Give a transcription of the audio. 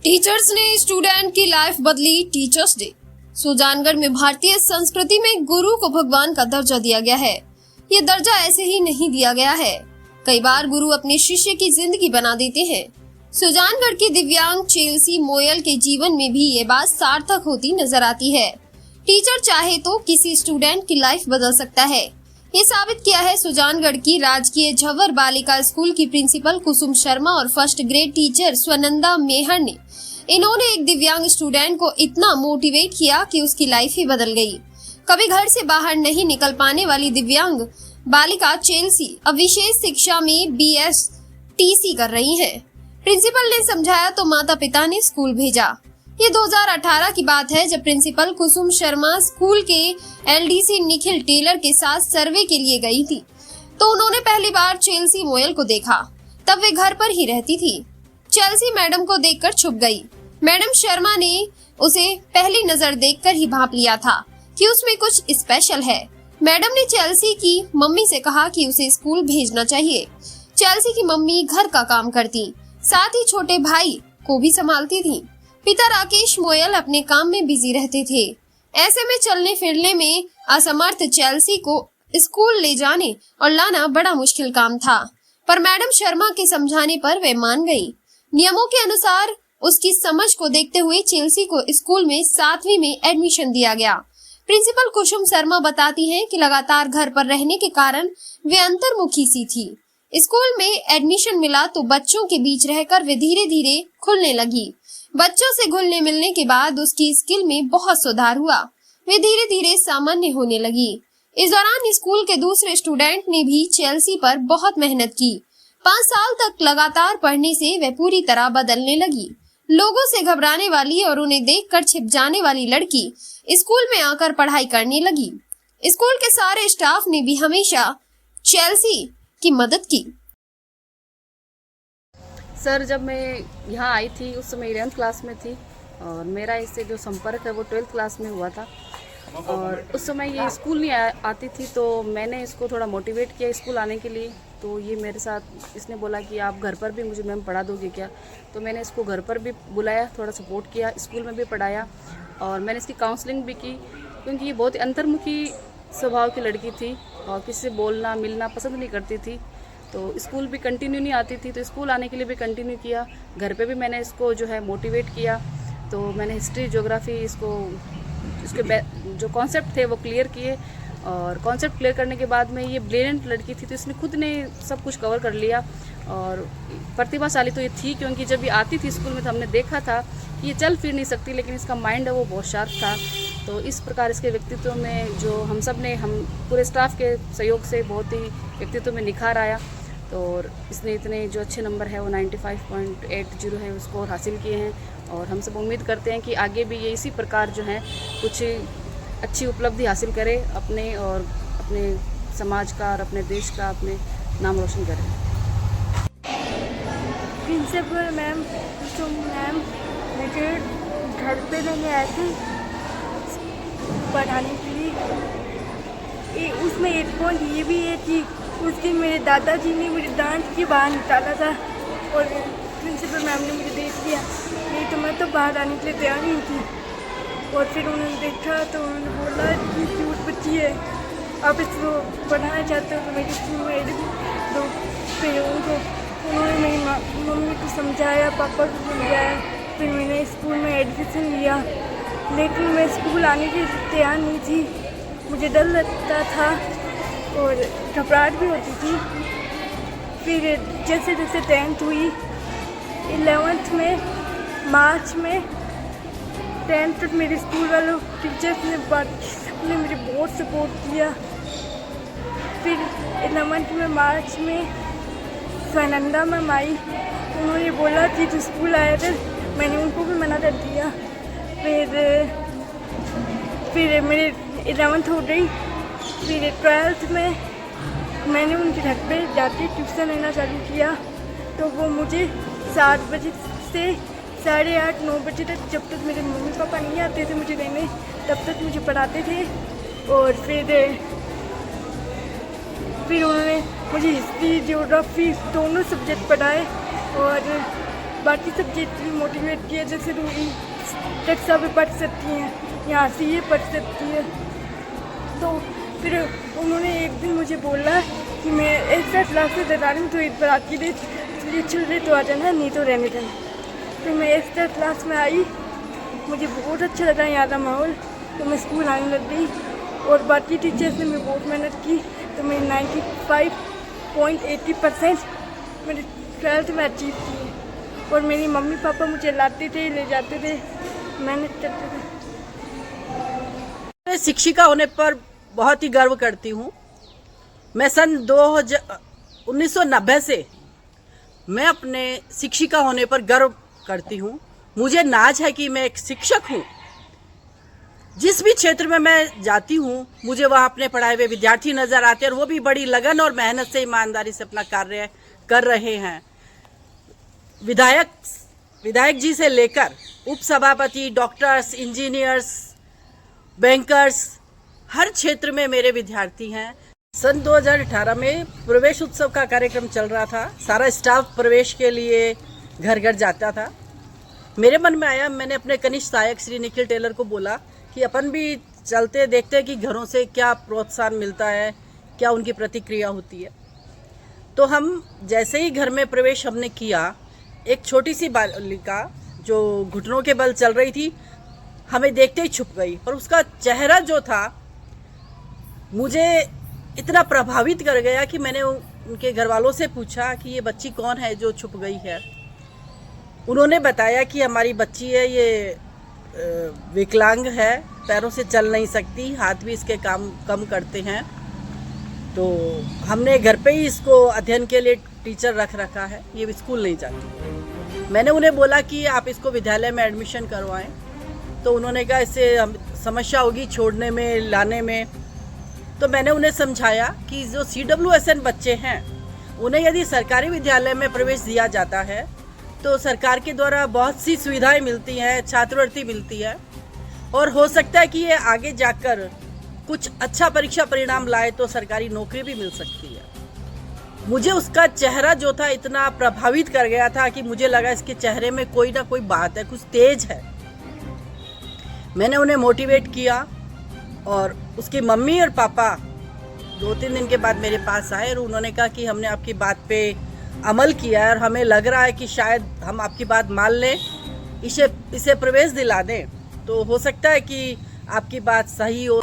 Teachers ने student की life बदली, टीचर्स डे। सुजानगढ़ में भारतीय संस्कृति में गुरु को भगवान का दर्जा दिया गया है। ये दर्जा ऐसे ही नहीं दिया गया है, कई बार गुरु अपने शिष्य की जिंदगी बना देते हैं। सुजानगढ़ की दिव्यांग चेल्सी मोयल के जीवन में भी ये बात सार्थक होती नजर आती है। टीचर चाहे तो किसी स्टूडेंट की लाइफ बदल सकता है। ये साबित किया है सुजानगढ़ की राजकीय झव्वर बालिका स्कूल की प्रिंसिपल कुसुम शर्मा और फर्स्ट ग्रेड टीचर स्वनंदा मेहर ने। इन्होंने एक दिव्यांग स्टूडेंट को इतना मोटिवेट किया कि उसकी लाइफ ही बदल गई। कभी घर से बाहर नहीं निकल पाने वाली दिव्यांग बालिका चेल्सी अब विशेष शिक्षा में BSTC कर रही है। प्रिंसिपल ने समझाया तो माता पिता ने स्कूल भेजा। ये 2018 की बात है, जब प्रिंसिपल कुसुम शर्मा स्कूल के LDC निखिल टेलर के साथ सर्वे के लिए गई थी, तो उन्होंने पहली बार चेल्सी मोयल को देखा। तब वे घर पर ही रहती थी। चेल्सी मैडम को देखकर छुप गई। मैडम शर्मा ने उसे पहली नजर देखकर ही भांप लिया था कि उसमें कुछ स्पेशल है। मैडम ने चेल्सी की मम्मी से कहा कि उसे स्कूल भेजना चाहिए। चेल्सी की मम्मी घर का काम करती, साथ ही छोटे भाई को भी संभालती थी। पिता राकेश मोयल अपने काम में बिजी रहते थे। ऐसे में चलने फिरने में असमर्थ चेल्सी को स्कूल ले जाने और लाना बड़ा मुश्किल काम था, पर मैडम शर्मा के समझाने पर वे मान गई। नियमों के अनुसार उसकी समझ को देखते हुए चेल्सी को स्कूल में 7वीं में एडमिशन दिया गया। प्रिंसिपल कुसुम शर्मा बताती हैं कि लगातार घर पर रहने के कारण वे अंतर्मुखी सी थी। स्कूल में एडमिशन मिला तो बच्चों के बीच रहकर वे धीरे धीरे खुलने लगी। बच्चों से घुलने मिलने के बाद उसकी स्किल में बहुत सुधार हुआ। वे धीरे धीरे सामान्य होने लगी। इस दौरान स्कूल के दूसरे स्टूडेंट ने भी चेल्सी पर बहुत मेहनत की। 5 साल तक लगातार पढ़ने से वह पूरी तरह बदलने लगी। लोगों से घबराने वाली और उन्हें देखकर छिप जाने वाली लड़की स्कूल में आकर पढ़ाई करने लगी। स्कूल के सारे स्टाफ ने भी हमेशा चेल्सी की मदद की। सर, जब मैं यहाँ आई थी उस समय 11th क्लास में थी और मेरा इससे जो संपर्क है वो 12th क्लास में हुआ था। और उस समय ये स्कूल नहीं आती थी, तो मैंने इसको थोड़ा मोटिवेट किया स्कूल आने के लिए। तो ये मेरे साथ इसने बोला कि आप घर पर भी मुझे मैम पढ़ा दोगे क्या। तो मैंने इसको घर पर भी बुलाया, थोड़ा सपोर्ट किया, स्कूल में भी पढ़ाया और मैंने इसकी काउंसलिंग भी की, क्योंकि ये बहुत अंतर्मुखी स्वभाव की लड़की थी और किसी से बोलना मिलना पसंद नहीं करती थी। तो स्कूल भी कंटिन्यू नहीं आती थी, तो स्कूल आने के लिए भी कंटिन्यू किया। घर पे भी मैंने इसको जो है मोटिवेट किया। तो मैंने हिस्ट्री ज्योग्राफी इसके जो कॉन्सेप्ट थे वो क्लियर किए और कॉन्सेप्ट क्लियर करने के बाद में ये ब्रिलियंट लड़की थी, तो इसने खुद ने सब कुछ कवर कर लिया। और प्रतिभाशाली तो ये थी, क्योंकि जब ये आती थी स्कूल में तो हमने देखा था कि ये चल फिर नहीं सकती, लेकिन इसका माइंड है वो बहुत शार्प था। तो इस प्रकार इसके व्यक्तित्व में जो हम पूरे स्टाफ के सहयोग से बहुत ही व्यक्तित्व में निखार आया। तो इसने इतने जो अच्छे नंबर है वो 95.80 है उसको हासिल किए हैं और हम सब उम्मीद करते हैं कि आगे भी ये इसी प्रकार जो है कुछ अच्छी उपलब्धि हासिल करे अपने और अपने समाज का और अपने देश का अपने नाम रोशन करे। प्रिंसिपल मैम कुसुम मैम मुझे घर पे लेने आए थे पढ़ाने के लिए। उसमें एक पॉइंट ये भी है कि उस दिन मेरे दादाजी ने मुझे डांट के बाहर निकाला था और प्रिंसिपल मैम ने मुझे देख लिया, नहीं तो मैं तो बाहर आने के लिए तैयार नहीं थी। और फिर उन्होंने देखा तो उन्होंने बोला कि क्यूट बच्ची है, आप इसको पढ़ाना चाहते हो तो मेरी स्कूल में एडमिशन दो। फिर उन्होंने मेरी मम्मी को समझाया, पापा को समझाया, फिर मैंने स्कूल में एडमिशन लिया। लेकिन मैं स्कूल आने के लिए तैयार नहीं थी, मुझे डर लगता था और घबराहट भी होती थी। फिर जैसे जैसे 10th हुई, 11th में मार्च में 10th तक मेरे स्कूल वालों टीचर्स ने मुझे बहुत सपोर्ट किया। फिर 11th में मार्च में स्वनंदा मैम आई, उन्होंने बोला कि तू स्कूल आया था, मैंने उनको भी मना कर दिया। फिर मेरे 11th हो गई। फिर 12th में मैंने उनके घर पे जाके ट्यूशन लेना चालू किया, तो वो मुझे 7 बजे से 8:30-9 बजे तक, जब तक मेरे मम्मी पापा नहीं आते थे मुझे लेने, तब तक मुझे पढ़ाते थे। और फिर उन्होंने मुझे हिस्ट्री ज्योग्राफी दोनों सब्जेक्ट पढ़ाए और बाकी सब्जेक्ट भी मोटिवेट किया, जैसे रूही टैक्सा भी पढ़ सकती हैं, यहाँ से ये पढ़ सकती है। तो फिर उन्होंने एक दिन मुझे बोला कि मैं एक्स्ट्रा क्लास से दरारी में तो ईद पर आती थी, ये चल रही तो आ जाना, नहीं तो रहने देना। फिर मैं एक्स्ट्रा क्लास में आई, मुझे बहुत अच्छा लगा यहाँ का माहौल, तो मैं स्कूल आने लग गई। और बाकी टीचर्स ने मैं बहुत मेहनत की, तो मैं 95.80% मेरे 12th में अचीव की। और मेरी मम्मी पापा मुझे लाते थे, ले जाते थे, मेहनत करते थे। मैं शिक्षिका होने पर बहुत ही गर्व करती हूँ। मैं सन 1990 से मैं अपने शिक्षिका होने पर गर्व करती हूँ। मुझे नाज है कि मैं एक शिक्षक हूँ। जिस भी क्षेत्र में मैं जाती हूँ मुझे वहाँ अपने पढ़ाए हुए विद्यार्थी नज़र आते हैं और वो भी बड़ी लगन और मेहनत से ईमानदारी से अपना कार्य कर रहे हैं। विधायक जी से लेकर उप सभापति, डॉक्टर्स, इंजीनियर्स, बैंकर्स, हर क्षेत्र में मेरे विद्यार्थी हैं। सन 2018 में प्रवेश उत्सव का कार्यक्रम चल रहा था। सारा स्टाफ प्रवेश के लिए घर घर जाता था। मेरे मन में आया, मैंने अपने कनिष्ठ सहायक श्री निखिल टेलर को बोला कि अपन भी चलते देखते हैं कि घरों से क्या प्रोत्साहन मिलता है, क्या उनकी प्रतिक्रिया होती है। तो हम जैसे ही घर में प्रवेश हमने किया, एक छोटी सी बालिका जो घुटनों के बल चल रही थी हमें देखते ही छुप गई, और उसका चेहरा जो था मुझे इतना प्रभावित कर गया कि मैंने उनके घर वालों से पूछा कि ये बच्ची कौन है जो छुप गई है। उन्होंने बताया कि हमारी बच्ची है, ये विकलांग है, पैरों से चल नहीं सकती, हाथ भी इसके काम कम करते हैं। तो हमने घर पे ही इसको अध्ययन के लिए टीचर रख रखा है, ये स्कूल नहीं जाती। मैंने उन्हें बोला कि आप इसको विद्यालय में एडमिशन करवाएं, तो उन्होंने कहा इससे समस्या होगी छोड़ने में, लाने में। तो मैंने उन्हें समझाया कि जो CWSN बच्चे हैं उन्हें यदि सरकारी विद्यालय में प्रवेश दिया जाता है तो सरकार के द्वारा बहुत सी सुविधाएं मिलती हैं, छात्रवृत्ति मिलती है, और हो सकता है कि ये आगे जाकर कुछ अच्छा परीक्षा परिणाम लाए तो सरकारी नौकरी भी मिल सकती है। मुझे उसका चेहरा जो था इतना प्रभावित कर गया था कि मुझे लगा इसके चेहरे में कोई ना कोई बात है, कुछ तेज है। मैंने उन्हें मोटिवेट किया और उसकी मम्मी और पापा 2-3 दिन के बाद मेरे पास आए और उन्होंने कहा कि हमने आपकी बात पे अमल किया है और हमें लग रहा है कि शायद हम आपकी बात मान लें, इसे प्रवेश दिला दें, तो हो सकता है कि आपकी बात सही हो।